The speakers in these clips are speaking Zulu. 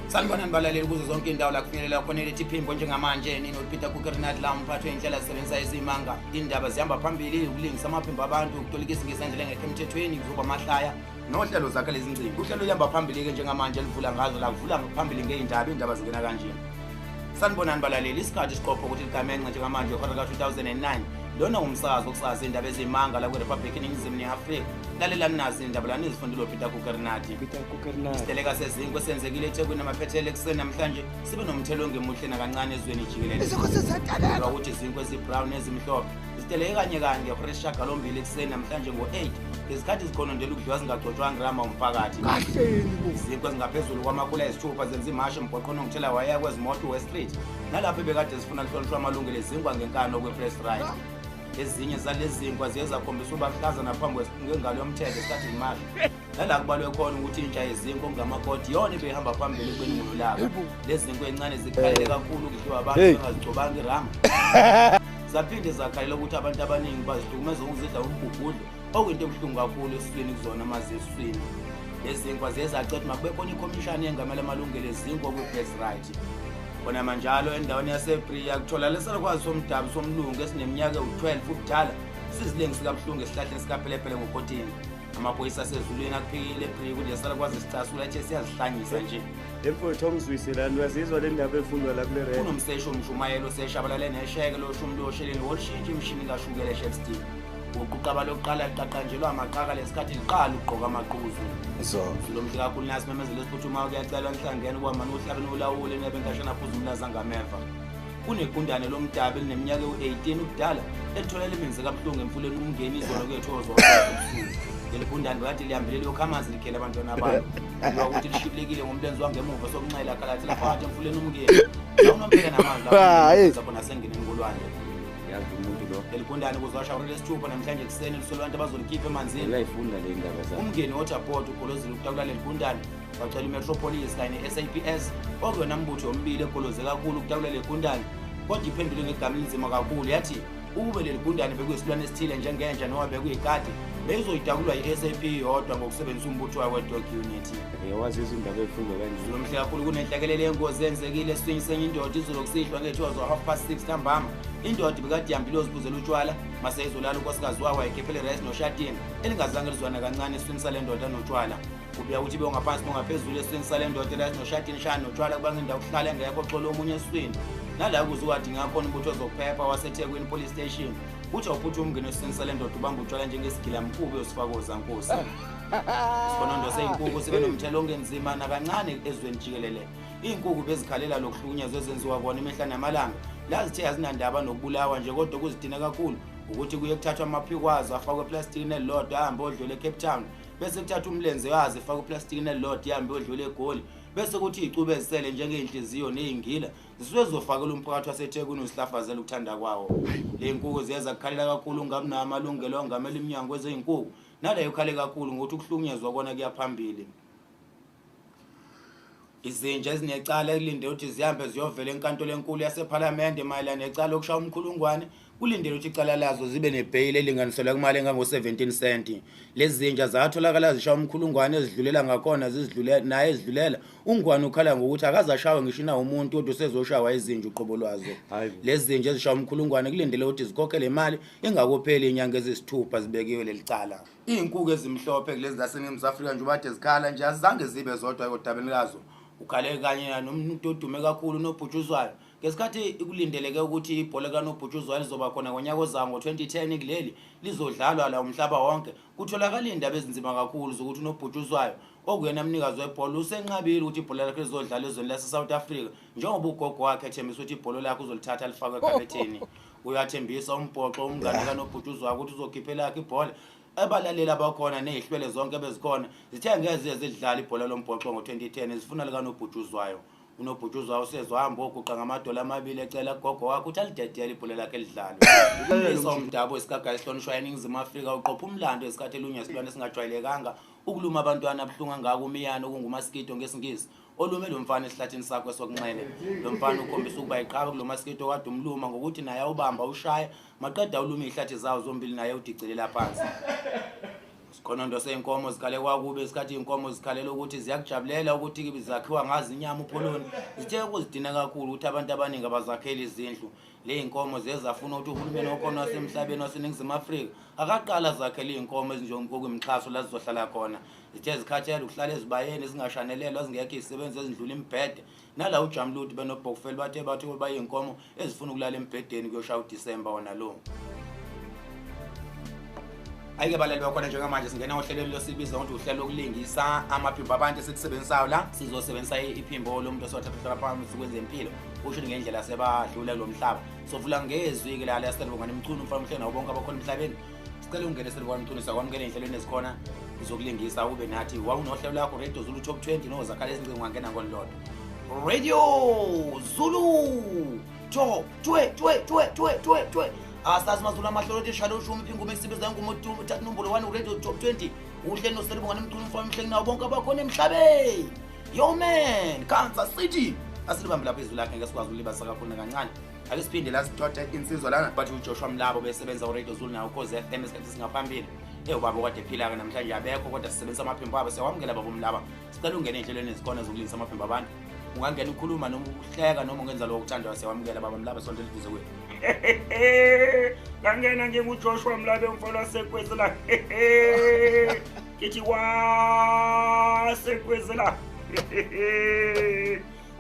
Sanibona nibalaleli kuzo zonke indawo la kufinyelela khona lethi phimbo njengamanje nini uPieter Kookernut la umphathi wendlela esebenzisa izimanga indaba zihamba phambili ukulingisa amaphimbo abantu ukutolikisa ngesandla engekho emthethweni kuzoba amahlaya nohlelo zakhe lezingcingo uhlelo lihamba phambili ke njengamanje livula ngazo la kuvula phambili ngeindaba zingena kanje. Sanibona nibalaleli isikhathi siqopha ukuthi ligamenxe njengamanje uhora ka-2009 lona umsakazo okusakaza indaba ezimanga la kweRepublic eNingizimu neAfrika lalela nazi indaba lana ezifundile Pieter Kookernut. Isiteleka sezinkwe senzekile eThekwini namaphethele ekuseni namhlanje sibe nomthelo ongemuhle nakancane ezweni jikelele ukuthi izinkwe ezibrown ezimhlophe isiteleke kanye ngehora shagalombili ekuseni namhlanje ngo-8 ngesikhathi zikhonondela ukudliwa zingagcotshwanga rama umphakathi. Izinkwe ezingaphezulu kwamakhulu ayisithupha zenza imasha emgwaqweni ongithela waya kwezimoto West Street nalapho bekade zifuna lihlonishwa amalungelo ezinkwa ngenkano kwe-press right. Ezinye zalezi zinkwa ziye zakhombisa ubahlaza naphambi ngengalo yomthetho esikhathi zimasha nala kubalwe khona ukuthi intsha yezinkwa ongamakoti yona ibehamba phambili kweningulo labo. Lezi zinkwa encane zikhalele kakhulu ukudliwa abantu bengazigcobanga irama zaphinde zakhalela ukuthi abantu abaningi bazihlukumeza ngokuzidla ukugudla okuyinto ebuhlungu kakhulu esiswini kuzona amazesiswini. Lezi zinkwa ziye zacetha makube khona ikhomishani engamela amalungelo ezinkwa kwe-press right. Bona manjalo endaweni yaseBria kuthola lesalukwazi somdabu somlungu esineminyaka u12 ubudala sizilengisi kabuhlungu esihlahleni sikaphelepele ngokotini. Amaphoyisa asezulwini akuphikile eBria ukuthi lesalukwazi sicasula ethe siyazihlanyisa nje. Emfowethu omzwiselani uyazizwa le ndaba efundwa la kule rent. Kunomsesho umshumayelo seshabalale nesheke lo shumlo osheleni wolshintsha imishini kashukela eShepstone. Uquqaba lokuqala liqaqanjelwa amaqaka lesikhathi liqala ukugqoka amaqhuzu. Lo mhla kakhulu nasi memezelo esiphuthumayo kuyacelwa enhlangene kwamanje uhlabeni ulawule nebenkashana phuzu umlaza ngameva. Kunegundane lomdabu elineminyaka u18 ubudala elitholela iminzi kabuhlungu emfuleni umngeni izolo kwethozo ebusuku. Leligundane bekade lihambile lokhamanzi likhela abantwana abantu. Ukuthi lishibilekile ngomlenze wangemuva sokunxela khalathi laphakathi emfuleni umngeni. Nawunomphela namanzi lapho khona sengeneni kolwandle. Umuntu lo eligundane kuzwashawula lesithupha namhlanje kuseni lisolwa abantu abazolikhipha emanzini layifunda le ndaba zakhe. Umngeni waterboard ugolozile ukutakula leligundane bacela imetropolis kanye neSAPS okuyona mbutho omibili egoloze kakhulu ukutakula leligundane kodwa iphendule ngegama elinzima kakhulu yathi ukube leligundane bekuyisilwane esithile njengenja noma bekuyikati beyizoyitakulwa yi-SAP yodwa ngokusebenzisa umbutho we-dog unit. Yawazi izindaba efundwa kanje. Lo mhla kakhulu kunenhlekelele yengozi enzekile eswingi senye indoda izolo kusihlwa ngethiwa zo6:30 ntambama. Indoda bekade ihambile uzibuzela utshwala mase izolala unkosikazi wawo ayikhephele rice noshatini elingazange lizwana kancane eswini sale ndoda notshwala. Kubuya ukuthi bengaphansi bongaphezulu eswini sale ndoda rice noshatini shana notshwala kubanga indawo kuhlala engekho xolo omunye eswini. Nala kuziwadinga khona umbutho zokuphepha waseThekwini police station. Uthi awuphutha umngeni eswini sale ndoda ubamba utshwala njengesigila mkhubu yosifakoza nkosi. Sibonondo seyinkukhu sibe nomthelo ongenzima nakancane ezweni jikelele. Inkukhu bezikhalela lokuhlukunyezwa ezenziwa kona imihla namalanga. Lazithe azinandaba nokubulawa nje kodwa kuzidina kakhulu ukuthi kuye kuthathwa amaphikwazo afakwe eplastikini elilodwa ahambe odlule eCape Town bese kuthathwa umlenze wazi efakwe eplastikini elilodwa ihambe odlule eGoli bese kuthi icube ezisele njengeinhliziyo nezingila zisuke zofakela umphakathi waseThekwini usihlafazela ukuthanda kwawo. Le nkukhu ziyeza kukhalela kakhulu ngabe namalungelo ongamela iminyango wezinkukhu naleyo khale kakhulu ngokuthi ukuhlukunyezwa kona kuyaphambili. Izinja ezinecala elinde ukuthi zihambe ziyovela enkantolo enkulu yaseParliament mayelana necala lokushaya umkhulungwane kulindele ukuthi icala lazo zibe nebail elinganiselwa kumali engango-17 cent. Lezi zinja zatholakala zishaya umkhulungwane ezidlulela ngakhona ezidlulela ungwane ukhala ngokuthi akazashawe ngisho na umuntu kodwa usezoshawa izinja uqobo lwazo. Lezi zinja ezishaya umkhulungwane kulindele ukuthi zikhokhele imali engakopheli inyanga ezisithupha zibekiwe leli cala. Inkukhu ezimhlophe kulezi zaseNingizimu Afrika nje ubade zikhala nje azange zibe zodwa kodabeni lazo. Ukhale kanye nomuntu odume kakhulu nobhutshuzwayo ngesikhathi ikulindeleke ukuthi ibhola kanobhutshuzwayo lizoba khona ngonyaka ozayo ngo-2010 kuleli lizodlalwa la umhlaba wonke. Kutholakala indaba ezinzima kakhulu zokuthi unobhutshuzwayo okuyena mnikazi webhola usenqabile ukuthi ibhola lakhe lizodlala ezweni lase-South Africa njengoba ugogo wakhe ethembisa ukuthi ibhola lakhe uzolithatha lifakwe ekhapetheni. Uyathembisa umbhoxo umngane kanobhutshuzwayo ukuthi uzokhipha lakhe ibhola. Abalaleli abakhona nezihlwele zonke bezikhona zithe ngeze zidlala ibhola lombhoxo ngo-2010 zifuna likanobhutshuzwayo. Unobhutshuzwayo usezwahamba oguqa ngamadola amabili ecela gogo wakhe ukuthi alidedele ibhola lakhe lidlale. Umlisa umdabu esigagayo esihlonishwayo eNingizimu Afrika uqopha umlando esikhathi elunye isilwane esingajwayelekanga ukuluma abantwana abuhlungu angaka umiyane okungumasikito ngesingisi olume lo mfana esihlathini sakho sokunxele. Lo mfana ukhombisa ukuba iqhaba kulo masikito kade umluma ngokuthi naye ubamba ushaya maqeda uluma ihlathi zawo zombili naye udicelela phansi. Khona into seyinkomo zikhale kwakube isikhathi inkomo zikhalela ukuthi ziyakujabulela ukuthi zakhiwa ngazi inyama upholoni zithe ukuzidina kakhulu ukuthi abantu abaningi abazakhela izindlu le inkomo zezafuna ukuthi uhulumeni okhona wasemhlabeni waseNingizimu Afrika akaqala zakhela inkomo ezinjengokuyimxhaso la zizohlala khona zithe zikhathela ukuhlala ezibayeni ezingashanelelwa zingekho izisebenzi ezindlula imbhede nala uJamluti benobhokufeli bathe bayinkomo ezifuna ukulala embhedeni kuyoshaya uDisemba wona lo. Ayike balali bakhona njengamanje singena ohlelweni losibiza ukuthi uhlelo lokulingisa amaphimbo abantu esikusebenzayo la sizosebenzisa iphimbo lomuntu osothatha phansi kwezempilo usho ngendlela sebadlula lo mhlaba sovula ngezwi ke la yaselibonga nemculo umfana umhlelo nawo bonke abakhona emhlabeni sicela ungene selibonga umculo sakwamukela endleleni ezikhona uzokulingisa ube nathi wawunohlelo lakho Radio Zulu Top 20 nozakhala ezincinci ungangena ngolodwa Radio Zulu Top 20 asazi mazulu amahlelo leshalo ushumi ingoma esibiza ngomuntu uthatha inombolo 1 Radio Top 20 uhlelo noselibonga nemculo umfana umhlelo nawo bonke abakhona emhlabeni yo man Kansas City asilibambe lapha izulu lakhe ngesikwazi ulibasa kakhulu kancane ake siphinde la sithatha insizwa lana bathi uJoshua Mlabo besebenza uRadio Zulu nawo cause FM esikhathi singaphambili ubaba okade ephila ke namhlanje abekho kodwa sisebenzisa amaphimbo abo siyawamukela baba Mlaba sicela ungene endleleni ezikhona zokulingisa amaphimbo abantu ungangena ukukhuluma noma ukuhleka noma ungenza lokho ukuthandwa siyawamukela baba Mlaba sondela eduze kwethu ngangena nje uJoshua Mlabe umfana wasekwezela kithi wasekwezela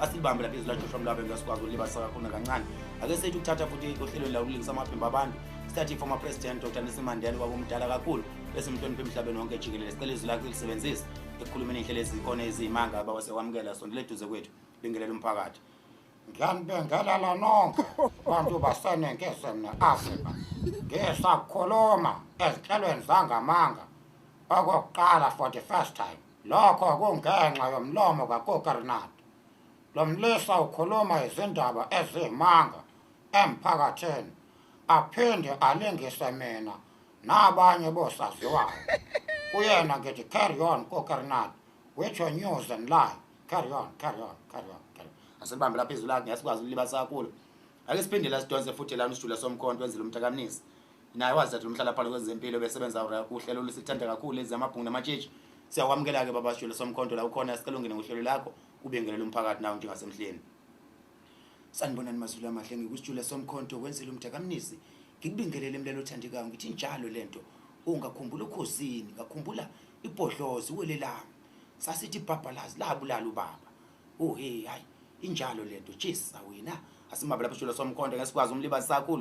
asilibambe lapha izwi laJoshua Mlabe ngasikwazi ulibasa kakhulu kancane ake sethi ukuthatha futhi ohlelo la ukulingisa amaphimbo abantu sithathe former president Dr. Nelson Mandela wabomdala kakhulu bese umhloniphe emhlabeni wonke jikelele sicela izwi lakhe lisebenzise ekukhulumeni inhlelo ezikhona ezimanga abawasekwamukela sondela eduze kwethu bingelela umphakathi ngiyanibengela la nonke bantu baseNingizimu mina Afrika ngisakhuluma ezinhlelweni zangamanga okokuqala for the first time lokho kungenxa yomlomo kaKookernut lo mlisa ukhuluma izindaba ezimanga emphakathini aphinde alingise mina nabanye bosaziwayo kuyena ngithi carry on Kookernut with your news and live carry on asilibambe lapha izwi lakhe ngesikwazi ulibasa kakhulu ake siphinde la sidonse futhi lana usijula somkhonto wenzile umntakamnisi naye wazathi umhlala phansi kwezempilo besebenza uhlelo lusithanda kakhulu ezamabhungu namatshitshi siyakwamukela ke baba sijula somkhonto la ukhona sicela ungene ngohlelo lakho ubengelela umphakathi nawo njengasemhleni sanibonani mazulu amahle ngikusijula somkhonto wenzile umntakamnisi ngikubingelele emlelo othandekayo ngithi njalo lento ungakhumbula ukhosini ngakhumbula ibhodlozi welelama sasithi ibhabhalazi labulala ubaba hey hayi injalo lento Jesus wena asimaba lapha sijula somkhonto ngesikwazi umlibasi kakhulu